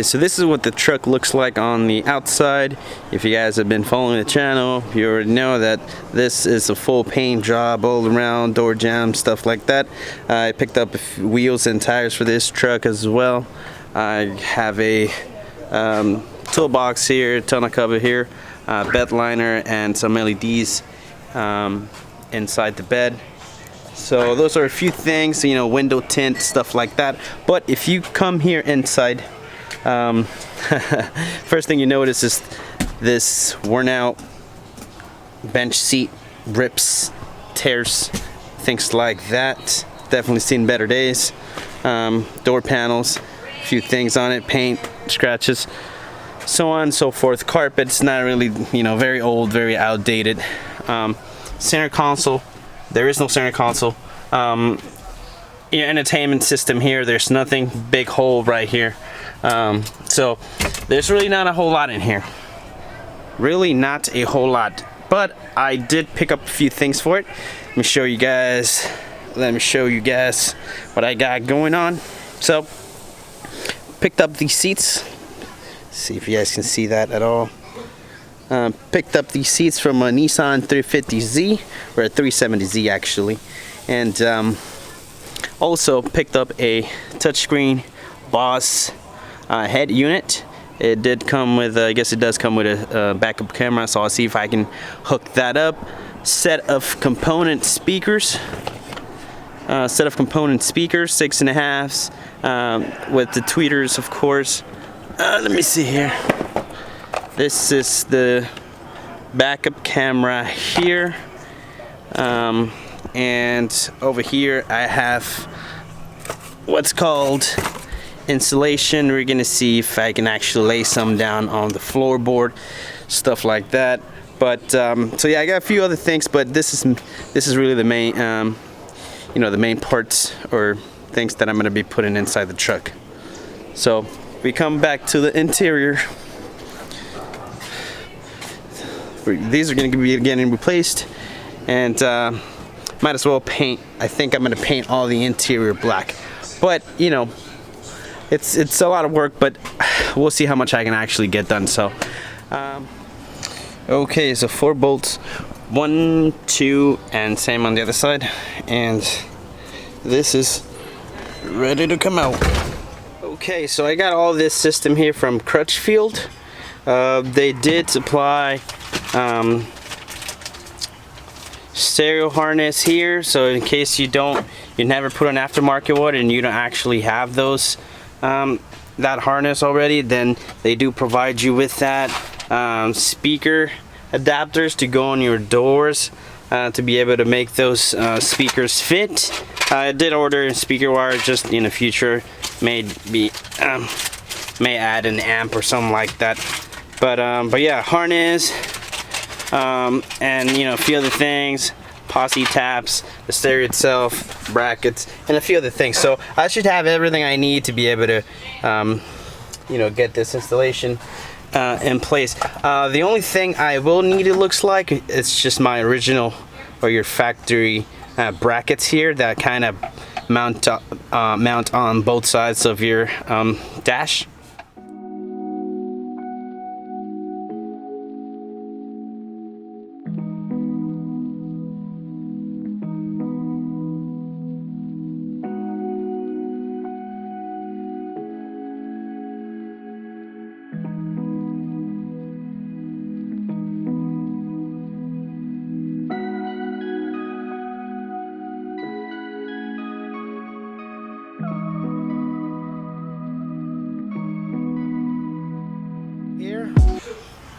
Okay, so this is what the truck looks like on the outside. If you guys have been following the channel, you already know that this is a full paint job all around, door jam, stuff like that. I picked up wheels and tires for this truck as well. I have a toolbox here, tonneau cover here, bed liner, and some LEDs inside the bed. So those are a few things, you know, window tint, stuff like that. But if you come here inside, first thing you notice is this worn out bench seat, rips, tears, things like that. Definitely seen better days. Door panels, a few things on it, paint, scratches, so on and so forth. Carpet's not really, you know, very old, very outdated. Center console, there is no center console. Your entertainment system here, there's nothing. Big hole right here. So there's really not a whole lot in here. Really not a whole lot. But I did pick up a few things for it. Let me show you guys what I got going on. So picked up these seats. See if you guys can see that at all. Picked up these seats from a Nissan 350Z, or a 370Z actually, and also picked up a touchscreen Boss head unit. It did come with, I guess it does come with a backup camera, so I'll see if I can hook that up. Set of component speakers. 6.5s with the tweeters, of course. Let me see here. This is the backup camera here, and over here I have what's called insulation. We're gonna see if I can actually lay some down on the floorboard, stuff like that. But so yeah, I got a few other things, but this is really the main, you know, the main parts or things that I'm gonna be putting inside the truck. So we come back to the interior. These are going to be getting replaced, and might as well paint. I think I'm going to paint all the interior black, but you know, it's a lot of work, but we'll see how much I can actually get done. So okay, so 4 bolts, 1, 2, and same on the other side, and this is ready to come out. Okay, so I got all this system here from Crutchfield. They did supply stereo harness here, so in case you never put an aftermarket one and you don't actually have those that harness already, then they do provide you with that. Speaker adapters to go on your doors to be able to make those speakers fit. I did order speaker wire, just in the future may add an amp or something like that. But yeah, harness, and you know, a few other things, posse taps, the stereo itself, brackets, and a few other things. So I should have everything I need to be able to you know, get this installation in place. The only thing I will need, it looks like, it's just my original or your factory brackets here that kind of mount on both sides of your dash.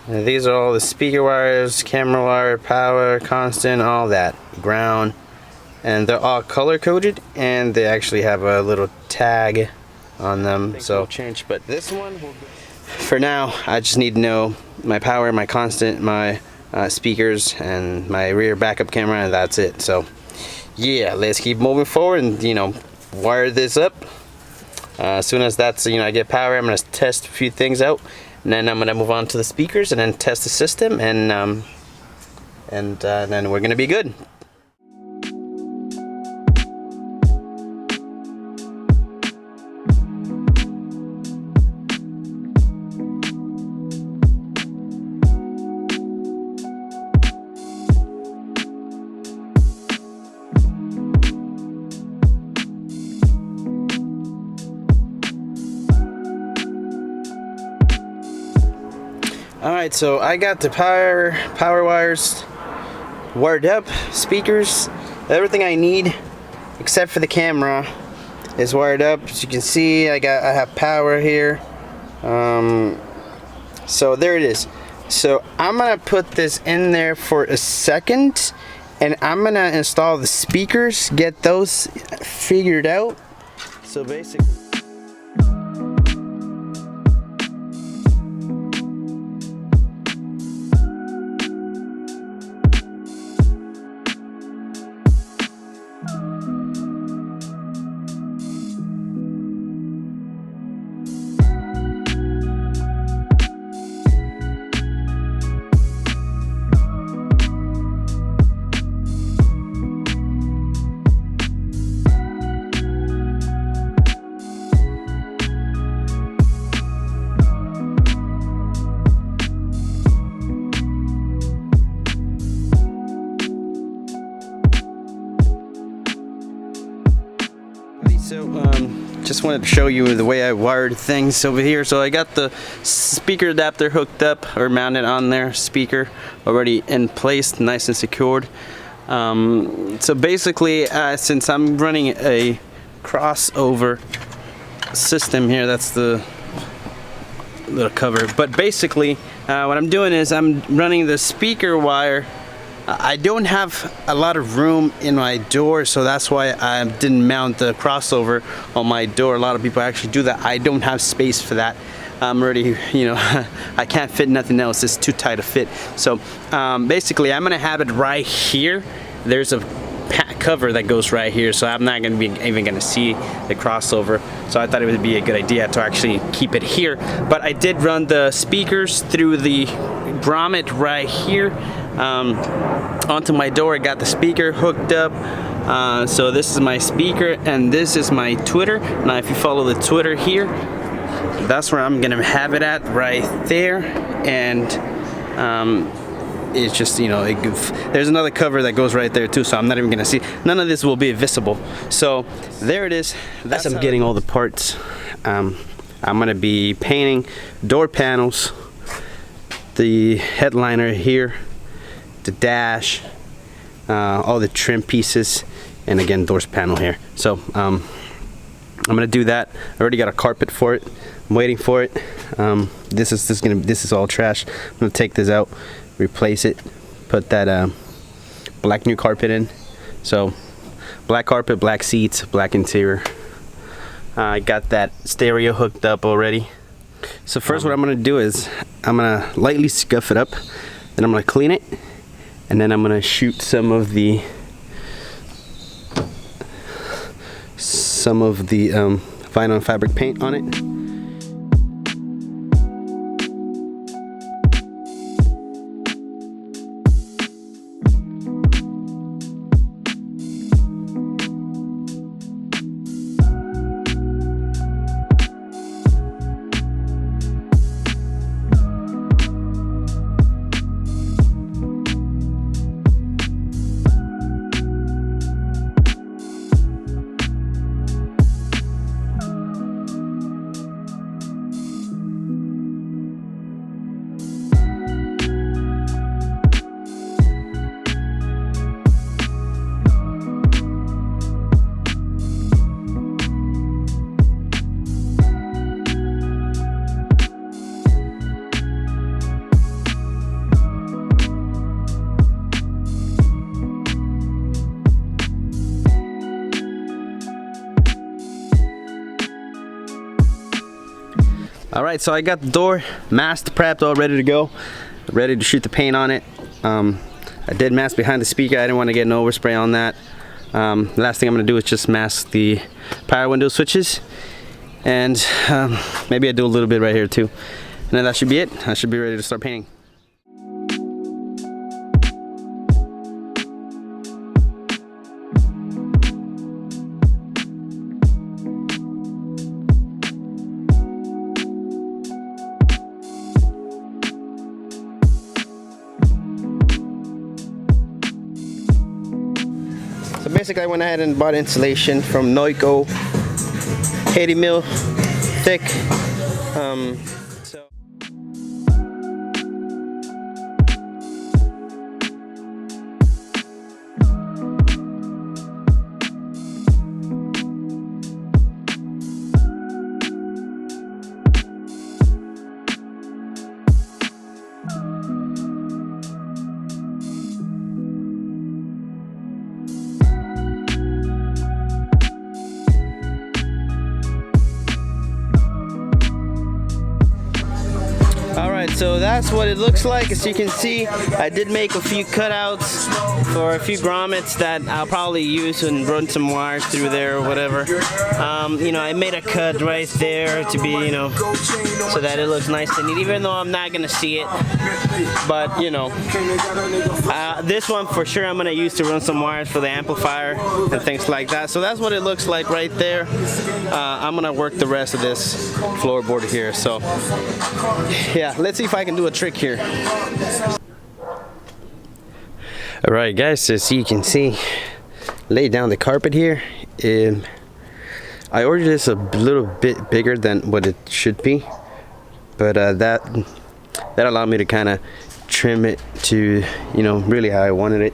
And these are all the speaker wires, camera wire, power, constant, all that, ground, and they're all color coded, and they actually have a little tag on them. So change, but this one, for now, I just need to know my power, my constant, my speakers, and my rear backup camera, and that's it. So yeah, let's keep moving forward and, you know, wire this up. As soon as that's, you know, I get power, I'm gonna test a few things out. And then I'm gonna move on to the speakers and then test the system, and then we're gonna be good. Alright, so I got the power wires wired up, speakers, everything I need except for the camera is wired up. As you can see, I have power here. So there it is. So I'm gonna put this in there for a second, and I'm gonna install the speakers, get those figured out. So basically, just wanted to show you the way I wired things over here. So I got the speaker adapter hooked up or mounted on there, speaker already in place, nice and secured. So basically, since I'm running a crossover system here, that's the little cover. But basically, what I'm doing is I'm running the speaker wire. I don't have a lot of room in my door, so that's why I didn't mount the crossover on my door. A lot of people actually do that. I don't have space for that. I'm already, you know, I can't fit nothing else. It's too tight a fit. So basically, I'm gonna have it right here. There's a cover that goes right here, so I'm not gonna be even gonna see the crossover. So I thought it would be a good idea to actually keep it here. But I did run the speakers through the grommet right here. Onto my door. I got the speaker hooked up. So this is my speaker and this is my Twitter. Now if you follow the Twitter here, that's where I'm gonna have it at, right there. And it's just, you know, there's another cover that goes right there too, so I'm not even gonna see. None of this will be visible. So there it is. That's I'm getting all the parts. I'm gonna be painting door panels, the headliner here, the dash, all the trim pieces, and again doors panel here. So I'm gonna do that. I already got a carpet for it. I'm waiting for it. This is all trash. I'm gonna take this out, replace it, put that black new carpet in. So black carpet, black seats, black interior. I got that stereo hooked up already. So first what I'm gonna do is I'm gonna lightly scuff it up, then I'm gonna clean it, and then I'm gonna shoot some of the vinyl and fabric paint on it. Alright, so I got the door masked, prepped, all ready to go. Ready to shoot the paint on it. I did mask behind the speaker. I didn't want to get an overspray on that. Last thing I'm going to do is just mask the power window switches. And maybe I do a little bit right here too. And then that should be it. I should be ready to start painting. So basically I went ahead and bought insulation from Noiko, 80 mil thick. Alright, so that's what it looks like. As you can see, I did make a few cutouts for a few grommets that I'll probably use and run some wires through there or whatever. You know, I made a cut right there to be, you know, so that it looks nice and neat, even though I'm not gonna see it. But, you know, this one for sure I'm gonna use to run some wires for the amplifier and things like that. So that's what it looks like right there. I'm gonna work the rest of this floorboard here. So yeah, let's see if I can do a trick here. Alright guys, as you can see, lay down the carpet here. I ordered this a little bit bigger than what it should be, but that allowed me to kind of trim it to, you know, really how I wanted it.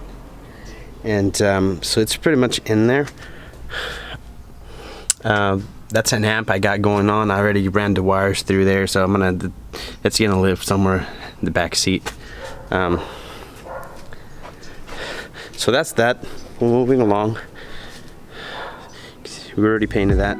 And so it's pretty much in there. That's an amp I got going on. I already ran the wires through there, so it's gonna live somewhere in the back seat. So that's that. We're moving along. We already painted that.